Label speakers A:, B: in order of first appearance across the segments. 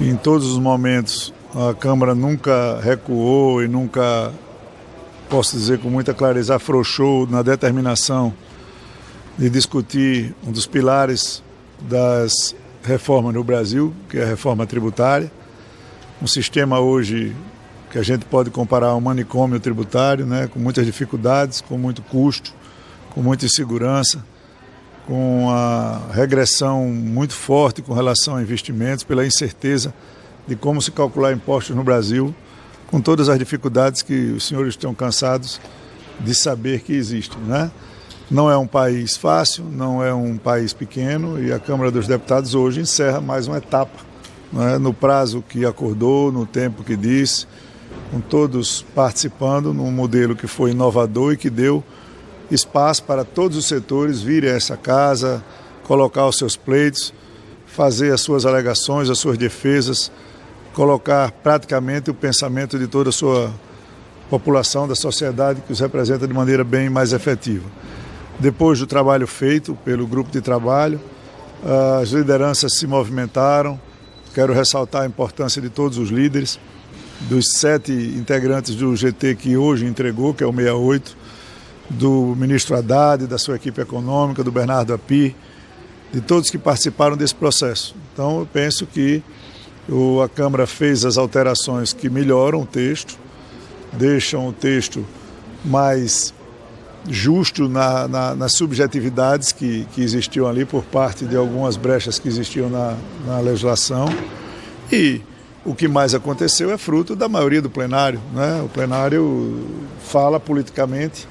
A: Em todos os momentos, a Câmara nunca recuou e nunca, posso dizer com muita clareza, afrouxou na determinação de discutir um dos pilares das reformas no Brasil, que é a reforma tributária. Um sistema hoje que a gente pode comparar a um manicômio tributário, né, com muitas dificuldades, com muito custo, com muita insegurança, com a regressão muito forte com relação a investimentos, pela incerteza de como se calcular impostos no Brasil, com todas as dificuldades que os senhores estão cansados de saber que existem, né? Não é um país fácil, não é um país pequeno, e a Câmara dos Deputados hoje encerra mais uma etapa, né, no prazo que acordou, no tempo que disse, com todos participando num modelo que foi inovador e que deu espaço para todos os setores virem a essa casa, colocar os seus pleitos, fazer as suas alegações, as suas defesas, colocar praticamente o pensamento de toda a sua população, da sociedade que os representa de maneira bem mais efetiva. Depois do trabalho feito pelo grupo de trabalho, as lideranças se movimentaram. Quero ressaltar a importância de todos os líderes, dos 7 integrantes do GT que hoje entregou, que é o 68, do ministro Haddad, da sua equipe econômica, do Bernardo Api, de todos que participaram desse processo. Então, eu penso que a Câmara fez as alterações que melhoram o texto, deixam o texto mais justo nas subjetividades que existiam ali por parte de algumas brechas que existiam na legislação. E o que mais aconteceu é fruto da maioria do plenário, né? O plenário fala politicamente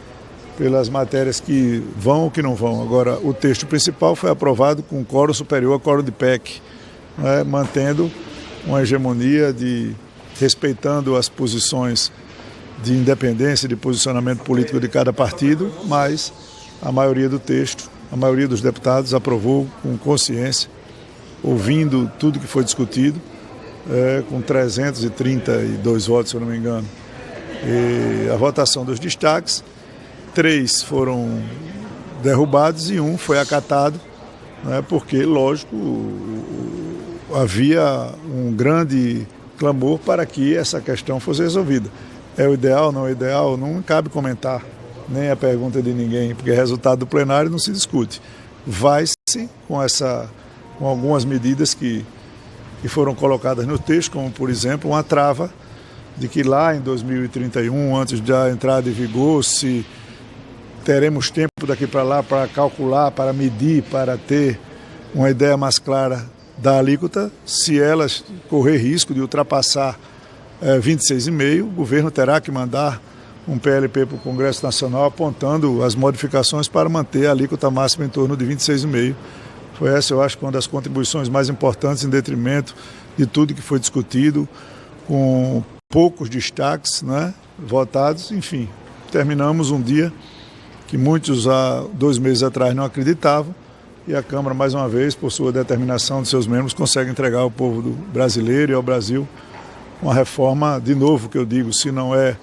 A: pelas matérias que vão ou que não vão. Agora, o texto principal foi aprovado com quórum superior a quórum de PEC, né? Mantendo uma hegemonia, respeitando as posições de independência, de posicionamento político de cada partido, mas a maioria do texto, a maioria dos deputados aprovou com consciência, ouvindo tudo que foi discutido, com 332 votos, se eu não me engano. E a votação dos destaques, 3 foram derrubados e 1 foi acatado, né, porque, lógico, havia um grande clamor para que essa questão fosse resolvida. É o ideal, não é o ideal? Não cabe comentar, nem a pergunta de ninguém, porque resultado do plenário não se discute. Vai-se com algumas medidas que foram colocadas no texto, como, por exemplo, uma trava de que lá em 2031, antes da entrada em vigor, se teremos tempo daqui para lá para calcular, para medir, para ter uma ideia mais clara da alíquota, se elas correr risco de ultrapassar 26,5, o governo terá que mandar um PLP para o Congresso Nacional apontando as modificações para manter a alíquota máxima em torno de 26,5. Foi essa, eu acho, uma das contribuições mais importantes em detrimento de tudo que foi discutido, com poucos destaques, né, votados. Enfim, terminamos um dia que muitos há 2 meses atrás não acreditavam, e a Câmara, mais uma vez, por sua determinação de seus membros, consegue entregar ao povo brasileiro e ao Brasil uma reforma, de novo que eu digo, se não é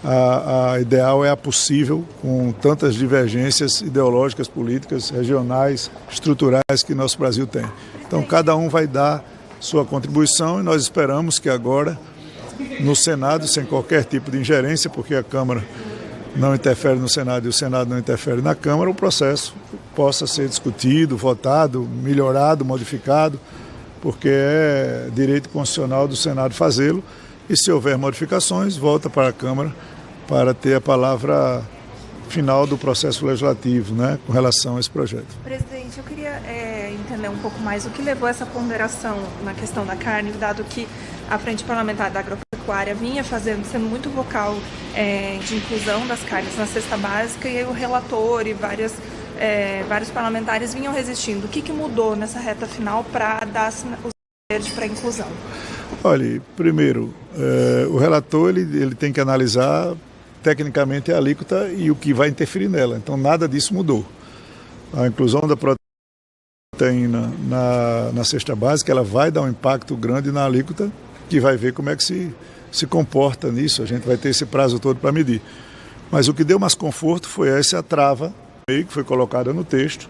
A: a ideal, é a possível, com tantas divergências ideológicas, políticas, regionais, estruturais que nosso Brasil tem. Então, cada um vai dar sua contribuição e nós esperamos que agora, no Senado, sem qualquer tipo de ingerência, porque a Câmara não interfere no Senado e o Senado não interfere na Câmara, o processo possa ser discutido, votado, melhorado, modificado, porque é direito constitucional do Senado fazê-lo, e se houver modificações, volta para a Câmara para ter a palavra final do processo legislativo, né, com relação a esse projeto.
B: Presidente, eu queria entender um pouco mais o que levou essa ponderação na questão da carne, dado que a Frente Parlamentar da Agropecuária vinha sendo muito vocal de inclusão das carnes na cesta básica, e aí o relator e vários parlamentares vinham resistindo. O que mudou nessa reta final para dar o verde para a inclusão?
A: Olha, primeiro, o relator ele tem que analisar tecnicamente a alíquota e o que vai interferir nela. Então, nada disso mudou. A inclusão da proteína na cesta básica, ela vai dar um impacto grande na alíquota, que vai ver como é que se comporta nisso. A gente vai ter esse prazo todo para medir. Mas o que deu mais conforto foi essa trava que foi colocada no texto,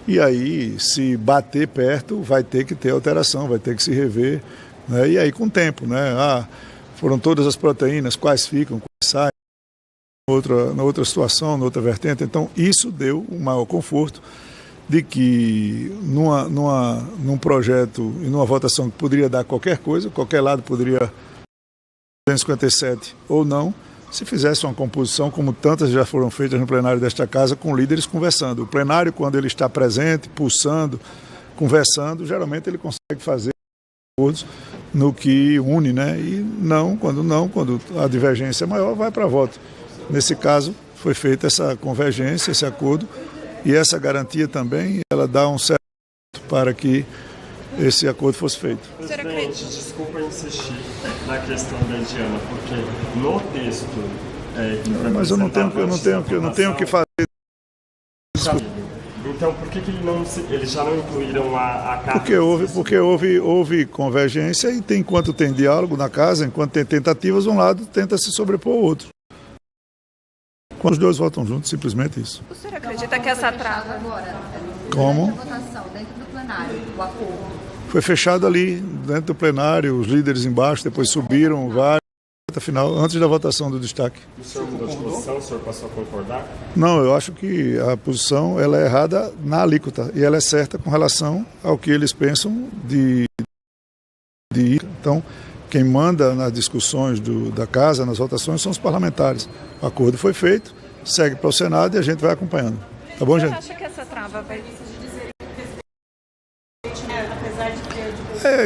A: e aí, se bater perto, vai ter que ter alteração, vai ter que se rever né? E aí com o tempo, né? Foram todas as proteínas, quais ficam, quais saem, na outra situação, na outra vertente. Então isso deu um maior conforto de que num projeto e numa votação que poderia dar qualquer coisa, qualquer lado poderia 257 ou não, se fizesse uma composição como tantas já foram feitas no plenário desta casa, com líderes conversando. O plenário, quando ele está presente, pulsando, conversando, geralmente ele consegue fazer acordos no que une, né? E quando a divergência é maior, vai para voto. Nesse caso, foi feita essa convergência, esse acordo, e essa garantia também, ela dá um certo para que esse acordo fosse feito.
C: Presidente, desculpa insistir na questão da Indiana, porque no texto
A: mas eu não tenho que fazer.
C: Então, por que eles já não incluíram a casa?
A: Porque houve convergência e enquanto tem diálogo na casa, enquanto tem tentativas, um lado tenta se sobrepor ao outro. Quando os dois votam juntos, simplesmente isso.
B: O senhor acredita que essa trava agora?
A: Como?
D: Durante a votação, dentro do plenário, o acordo.
A: Foi fechado ali, dentro do plenário, os líderes embaixo, depois subiram vários, final, antes da votação do destaque.
C: O senhor mudou de posição? O senhor passou a concordar?
A: Não, eu acho que a posição ela é errada na alíquota e ela é certa com relação ao que eles pensam de ir. Então, quem manda nas discussões da casa, nas votações, são os parlamentares. O acordo foi feito, segue para o Senado e a gente vai acompanhando. Tá bom, gente?
B: Você acha que essa trava vai dizer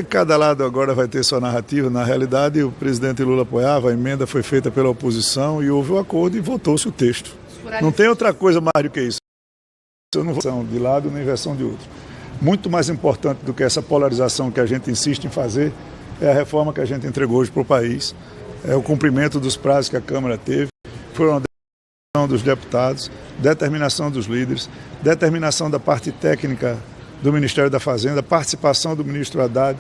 A: cada lado agora vai ter sua narrativa. Na realidade, o presidente Lula apoiava, a emenda foi feita pela oposição e houve o acordo e votou-se o texto. Não tem outra coisa mais do que isso. Eu não vou de lado nem versão de outro. Muito mais importante do que essa polarização que a gente insiste em fazer é a reforma que a gente entregou hoje para o país, é o cumprimento dos prazos que a Câmara teve, foi uma determinação dos deputados, determinação dos líderes, determinação da parte técnica do Ministério da Fazenda, participação do ministro Haddad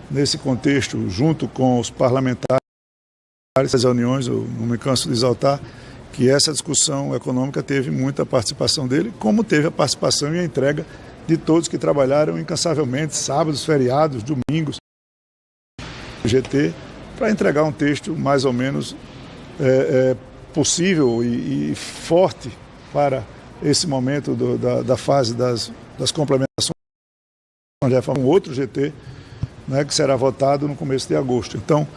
A: nesse contexto, junto com os parlamentares, as reuniões, eu não me canso de exaltar que essa discussão econômica teve muita participação dele, como teve a participação e a entrega de todos que trabalharam incansavelmente, sábados, feriados, domingos, GT, para entregar um texto mais ou menos possível e forte para esse momento da fase das complementações, um outro GT, né, que será votado no começo de agosto. Então,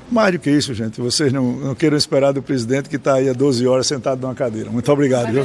A: mais do que isso, gente, vocês não queiram esperar do presidente que está aí há 12 horas sentado numa cadeira. Muito obrigado. Viu?